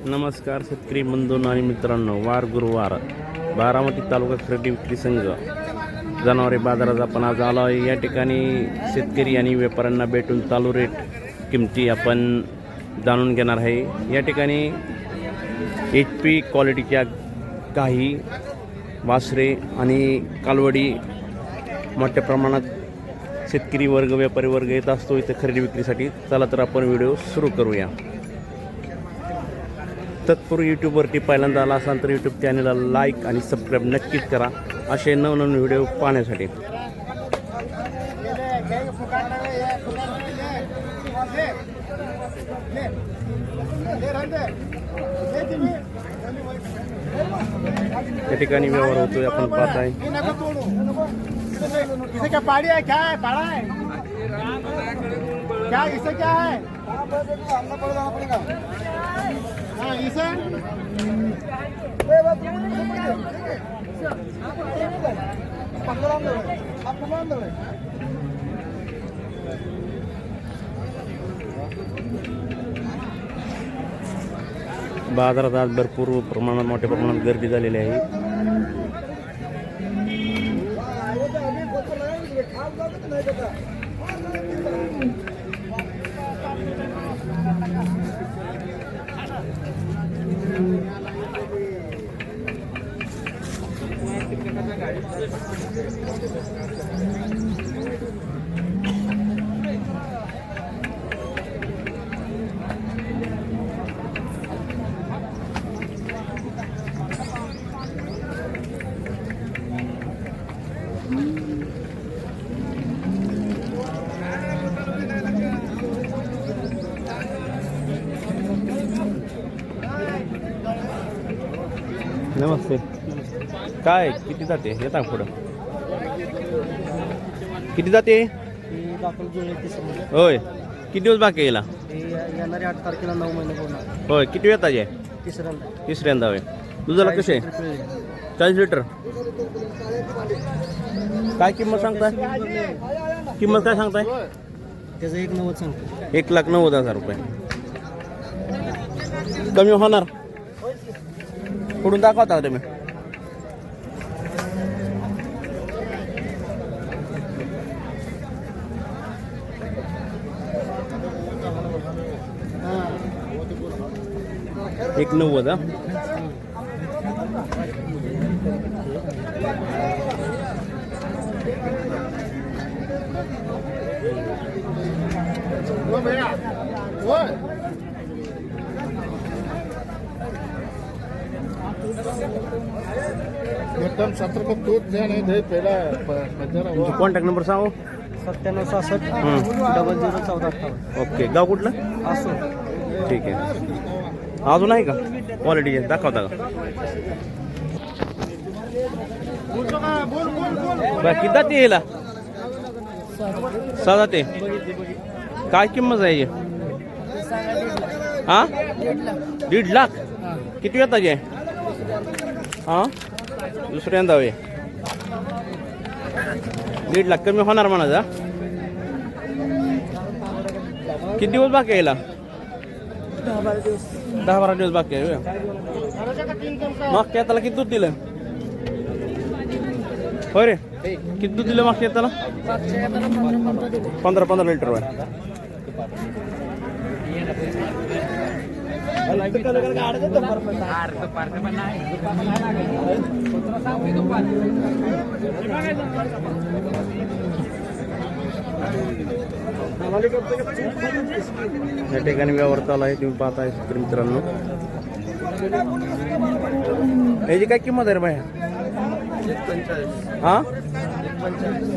नमस्कार शेतकरी बंधूंनो आणि मित्रांनो, वार गुरुवार बारामती तालुका खरेदी विक्री संघ जनावरे बाजारात आपण आज आलो आहे। या ठिकाणी शेतकरी आणि व्यापाऱ्यांना भेटून चालू रेट किमती आपण जाणून घेणार आहे। या ठिकाणी HP क्वालिटीच्या काही वासरे आणि कालवडी मोठ्या प्रमाणात शेतकरी वर्ग व्यापारी वर्ग येत असतो इथे खरेदी विक्रीसाठी। चला तर आपण व्हिडिओ सुरू करूया। तत्पूर्वी यूट्यूबवरती पहिल्यांदा आला असाल तर यूट्यूब चॅनलला लाईक आणि सबस्क्राईब नक्कीच करा असे नवनवीन व्हिडिओ पाहण्यासाठी। या ठिकाणी व्यवहार होतोय आपण पाहताय। इसे क्या पाड़ी है, क्या है, पाड़ा है, क्या इसे क्या है? हाँ इसे बाजारात आज भरपूर प्रमाणात मोठ्या प्रमाणात गर्दी झालेली आहे। नमस्ते, काय किती जाते येता पुढं किती जाते? होय, किती दिवस बाकी यायला? येणारे 8 तारखेला 9 महिने पूर्ण। होय, किती वेळ ताजे? तिसऱ्यांदा होय। दुधाला कसे? 40 लिटर। काय किंमत सांगताय? किंमत काय सांगताय? त्याचं 1,90 सांगतो। 1,90,000 रुपये कमी होणार? पुढून दाखवता तुम्ही? एक 90। एकदम 17 को दूध दे नहीं दे पहला कॉन्टॅक्ट नंबर सांगू? 9766 001458। ओके, गाव कुठलं? असो ठीक आहे। अजून आहे का क्वालिटी दाखवता का? किती जाते यायला? 6 जाते। काय किंमत आहे? हा, 1.5 लाख। किती वेळ ताजे? हा, दुसऱ्यांदा होय। 1.5 लाख कमी होणार म्हणा। किती दिवस बाकी यायला? 10-12 दिवस बाकी आहे। मागच्या त्याला किती दूध दिलं? होय रे, किती दूध दिलं मागच्या त्याला? 15 लिटर होय। या ठिकाणी व्यवहार चालू आहे, तुम्ही पाहताय शेतकरी मित्रांनो। याची काय किंमत आहे रे बाया?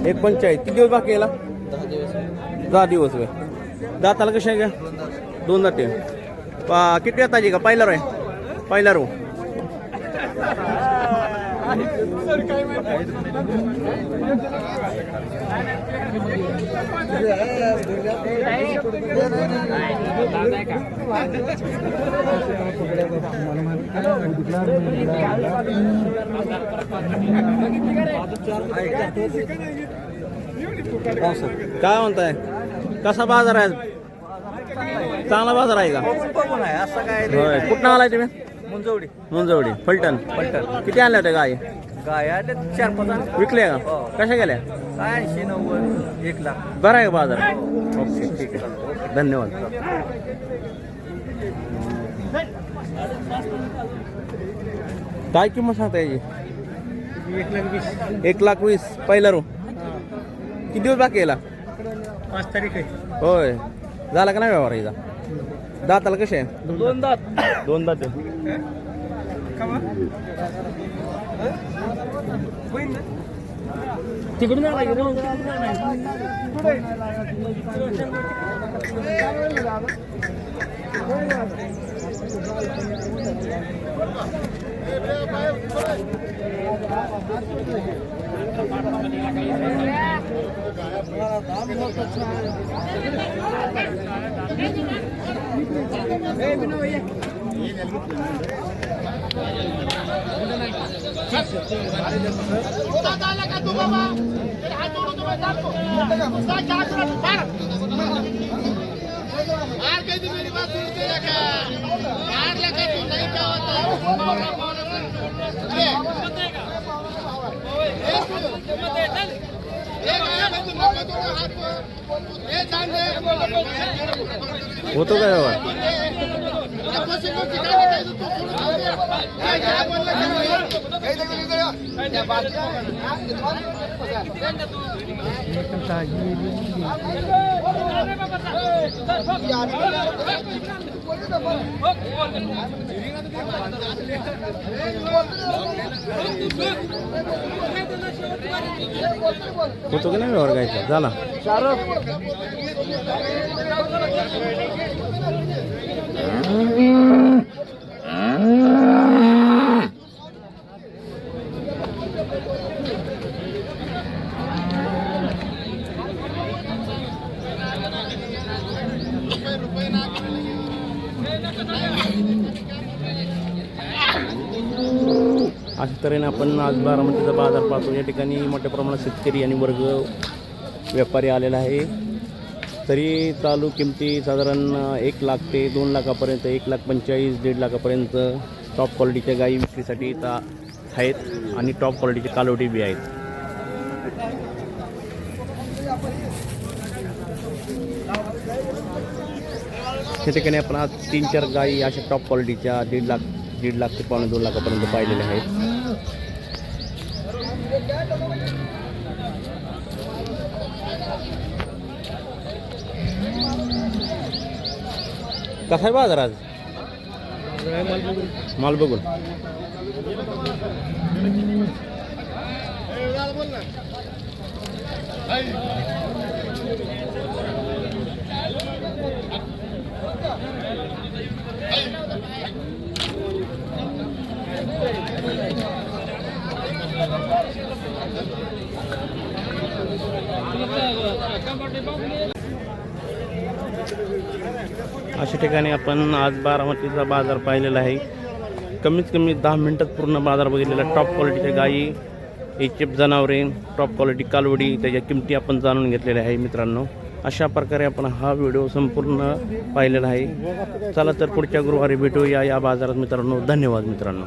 1,45। किती दिवस बाकी यायला? 10 दिवस होय। दाताला कशा आहे का? 2 दाते। किती येताची का? पहिला रो आहे? पहिला रो। काय म्हणताय, कसा बाजार आहे? चांगला बाजार आहे का? बघून आहे असं काय होय. कुठं आलाय तुम्ही? मुंजवडी मुंजवडी फलटण. किती आणल्या होत्या गाय? गाय आले 4-5 विकल्या का? हो. कशा गेल्या? 80-90 1 लाख. बरं आहे का बाजार? ओके ठीक आहे, धन्यवाद. काय किंमत सांगता याची? 1,20,000 पहिला रो. किती दिवस बाकी याला? 5 तारीख आहे. होय. झाला का नाही व्यवहार याचा? दाताला कसे आहे? 2 दात. 2 दात आहे. तिकडून होतो का व्यवहार? होतो का नाही व्यवहार घ्यायचा? झाला. अशा तऱ्हेने आपण आज बारामतीचा बाजार पाहतो. या ठिकाणी मोठ्या प्रमाणात शेतकरी आणि वर्ग व्यापारी आलेला आहे. तरी चालू किमती साधारण 1 लाख ते 2 लाखापर्यंत, 1,45,000 1.5 लाखापर्यंत टॉप क्वालिटीच्या गायी विक्रीसाठी इथं आहेत आणि टॉप क्वालिटीचे कालवटी बी आहेत. त्या ठिकाणी आपण आज 3-4 गायी अशा टॉप क्वालिटीच्या 1.5 लाख ते 1.25-2 लाखापर्यंत पाहिलेल्या आहेत. कसा आहे बाजार आज? माल बघून. अशा ठिकाणी आपण आज बारामतीचा बाजार पाहिलेला आहे. कमीत कमी 10 मिनिटात पूर्ण बाजार बघितलेला. टॉप क्वालिटीच्या गायी, एचएफ जनावरे, टॉप क्वालिटी कालवडी, त्याच्या किमती आपण जाणून घेतलेल्या आहे मित्रांनो. अशा प्रकारे आपण हा व्हिडिओ संपूर्ण पाहिलेला आहे. चला तर पुढच्या गुरुवारी भेटूया या बाजारात मित्रांनो. धन्यवाद मित्रांनो.